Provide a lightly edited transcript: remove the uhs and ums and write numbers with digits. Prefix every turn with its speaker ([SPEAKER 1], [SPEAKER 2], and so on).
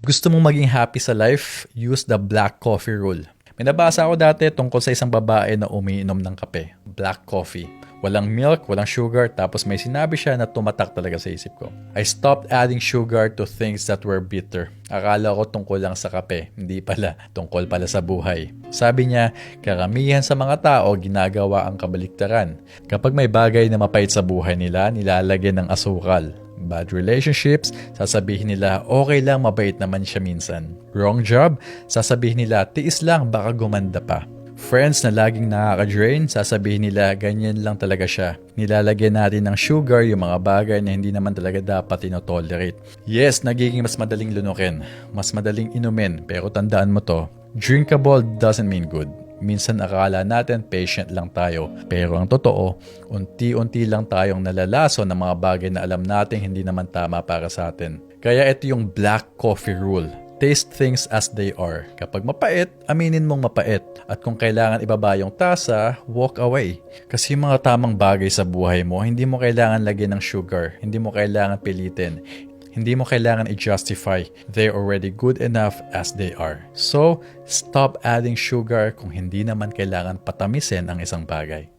[SPEAKER 1] Gusto mong maging happy sa life? Use the black coffee rule. May nabasa ako dati tungkol sa isang babae na umiinom ng kape. Black coffee. Walang milk, walang sugar, tapos may sinabi siya na tumatak talaga sa isip ko. I stopped adding sugar to things that were bitter. Akala ko tungkol lang sa kape. Hindi pala. Tungkol pala sa buhay. Sabi niya, karamihan sa mga tao ginagawa ang kabaliktaran. Kapag may bagay na mapait sa buhay nila, nilalagyan ng asukal. Bad relationships, sasabihin nila okay lang, mabait naman siya minsan. Wrong job, sasabihin nila tiis lang, baka gumanda pa. Friends na laging nakaka-drain, sasabihin nila ganyan lang talaga siya. Nilalagyan natin ng sugar yung mga bagay na hindi naman talaga dapat inotolerate. Yes, nagiging mas madaling lunukin, mas madaling inumin, pero tandaan mo to, drinkable doesn't mean good. Minsan akala natin patient lang tayo, pero ang totoo, unti-unti lang tayong nalalaso ng mga bagay na alam natin hindi naman tama para sa atin. Kaya ito yung black coffee rule. Taste things as they are. Kapag mapait, aminin mong mapait. At kung kailangan ibaba yung tasa, walk away. Kasi yung mga tamang bagay sa buhay mo, hindi mo kailangan lagyan ng sugar. Hindi mo kailangan pilitin. Hindi mo kailangan i-justify. They're already good enough as they are. So, stop adding sugar kung hindi naman kailangan patamisin ang isang bagay.